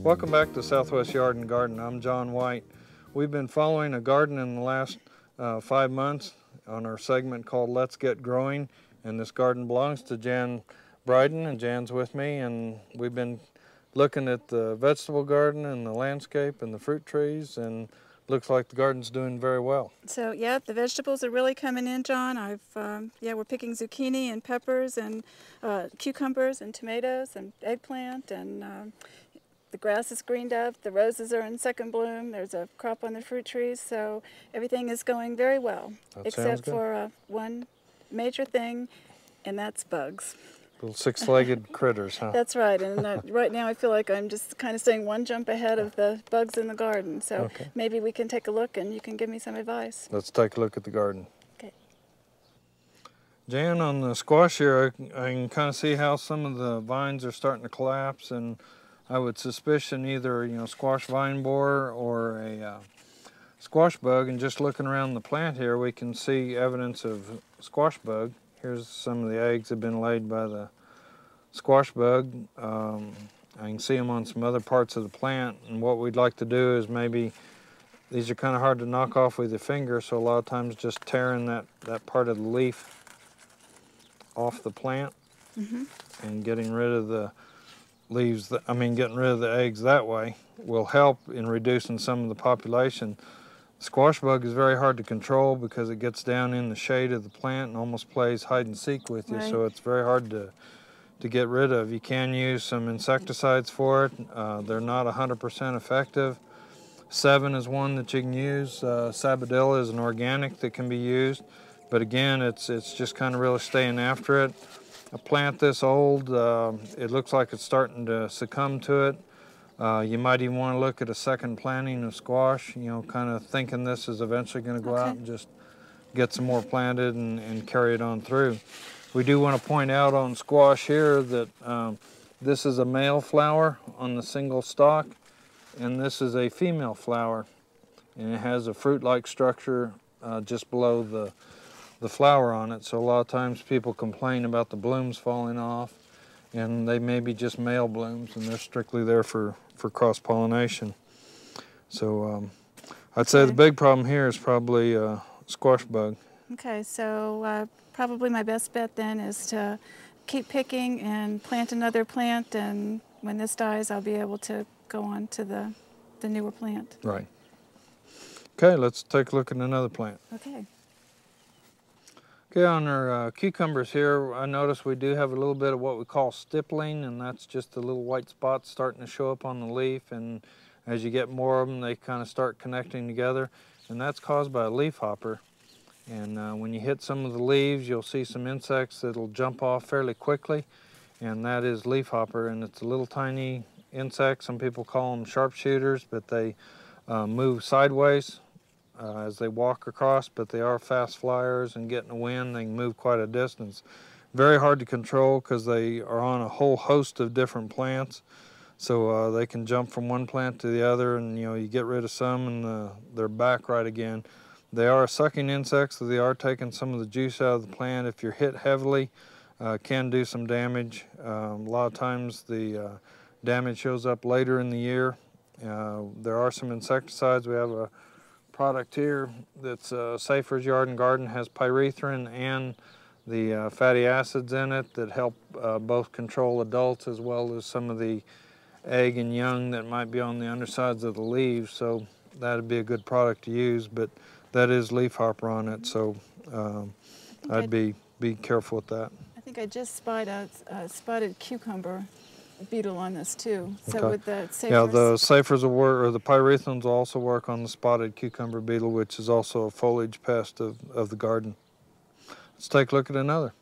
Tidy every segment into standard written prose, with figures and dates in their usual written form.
Welcome back to Southwest Yard and Garden. I'm John White. We've been following a garden in the last 5 months on our segment called Let's Get Growing, and this garden belongs to Jan Bryden, and Jan's with me, and we've been looking at the vegetable garden and the landscape and the fruit trees, and looks like the garden's doing very well. So yeah, the vegetables are really coming in, John. We're picking zucchini and peppers and cucumbers and tomatoes and eggplant, and the grass is greened up, the roses are in second bloom, there's a crop on the fruit trees, so everything is going very well. Except for one major thing, and that's bugs. Little six-legged critters, huh? That's right, and right now I feel like I'm just kind of staying one jump ahead of the bugs in the garden, so maybe we can take a look and you can give me some advice. Let's take a look at the garden. Okay. Jan, on the squash here, I can kind of see how some of the vines are starting to collapse, and I would suspicion either, squash vine borer or a squash bug. And just looking around the plant here, we can see evidence of squash bug. Here's some of the eggs that have been laid by the squash bug. I can see them on some other parts of the plant. And what we'd like to do is maybe, these are kind of hard to knock off with your finger, so a lot of times just tearing that part of the leaf off the plant and getting rid of the leaves, getting rid of the eggs that way will help in reducing some of the population. The squash bug is very hard to control because it gets down in the shade of the plant and almost plays hide and seek with you, so it's very hard to get rid of. You can use some insecticides for it. They're not 100% effective. 7 is one that you can use. Sabadilla is an organic that can be used, but again, it's just kind of really staying after it. A plant this old, it looks like it's starting to succumb to it. You might even want to look at a second planting of squash, kind of thinking this is eventually going to go out and just get some more planted and carry it on through. We do want to point out on squash here that this is a male flower on the single stalk, and this is a female flower, and it has a fruit-like structure just below the flower on it. So a lot of times people complain about the blooms falling off, and they may be just male blooms, and they're strictly there for cross-pollination. So I'd say the big problem here is probably squash bug. Okay, so probably my best bet then is to keep picking and plant another plant, and when this dies I'll be able to go on to the newer plant. Right. Okay, let's take a look at another plant. Okay. Okay, on our cucumbers here, I notice we do have a little bit of what we call stippling, and that's just the little white spots starting to show up on the leaf, and as you get more of them, they kind of start connecting together, and that's caused by a leaf hopper. And when you hit some of the leaves, you'll see some insects that'll jump off fairly quickly, and that is leaf hopper, and it's a little tiny insect. Some people call them sharpshooters, but they move sideways as they walk across, but they are fast flyers, and getting the wind, they can move quite a distance. Very hard to control because they are on a whole host of different plants, so they can jump from one plant to the other, and you get rid of some and they're back right again. They are sucking insects, so they are taking some of the juice out of the plant. If you're hit heavily, can do some damage. A lot of times the damage shows up later in the year. There are some insecticides. We have a product here that's Safer's Yard and Garden, has pyrethrin and the fatty acids in it that help both control adults as well as some of the egg and young that might be on the undersides of the leaves, so that'd be a good product to use, but that is leaf hopper on it, so I'd be careful with that. I think I just spied a spotted cucumber beetle on this too. So with the Safer's... Yeah, the Safer's will work, or the pyrethrins will also work on the spotted cucumber beetle, which is also a foliage pest of the garden. Let's take a look at another.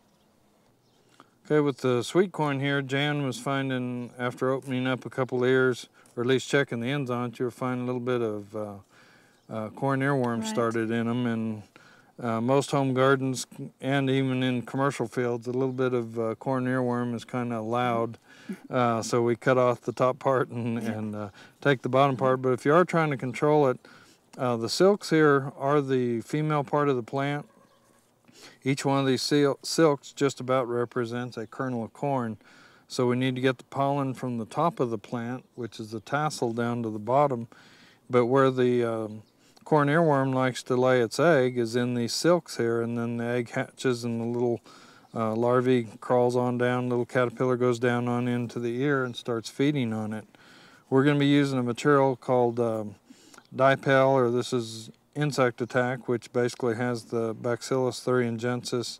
Okay, with the sweet corn here, Jan was finding, after opening up a couple ears, or at least checking the ends on it, you were finding a little bit of corn earworm started in them, and most home gardens and even in commercial fields, a little bit of corn earworm is kind of loud. So we cut off the top part and take the bottom part. But if you are trying to control it, the silks here are the female part of the plant. Each one of these silks just about represents a kernel of corn. So we need to get the pollen from the top of the plant, which is the tassel, down to the bottom. But where the corn earworm likes to lay its egg is in these silks here, and then the egg hatches and the little larvae crawls on down, little caterpillar goes down on into the ear and starts feeding on it. We're going to be using a material called dipel, or this is insect attack, which basically has the Bacillus thuringiensis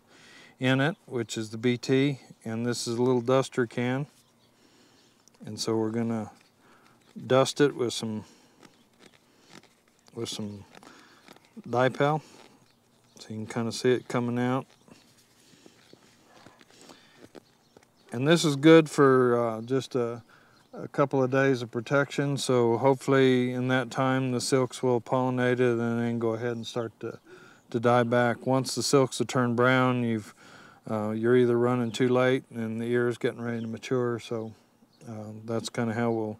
in it, which is the BT, and this is a little duster can. And so we're going to dust it with some dipel, so you can kind of see it coming out. And this is good for just a couple of days of protection, so hopefully in that time the silks will pollinate it and then go ahead and start to die back. Once the silks have turned brown, you're either running too late and the ear is getting ready to mature, so that's kind of how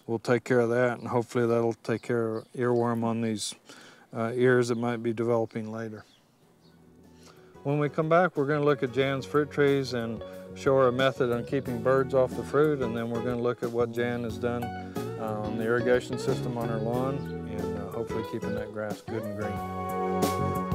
we'll take care of that, and hopefully that'll take care of earworm on these ears that might be developing later. When we come back, we're going to look at Jan's fruit trees and show her a method on keeping birds off the fruit, and then we're going to look at what Jan has done on the irrigation system on her lawn, and hopefully keeping that grass good and green.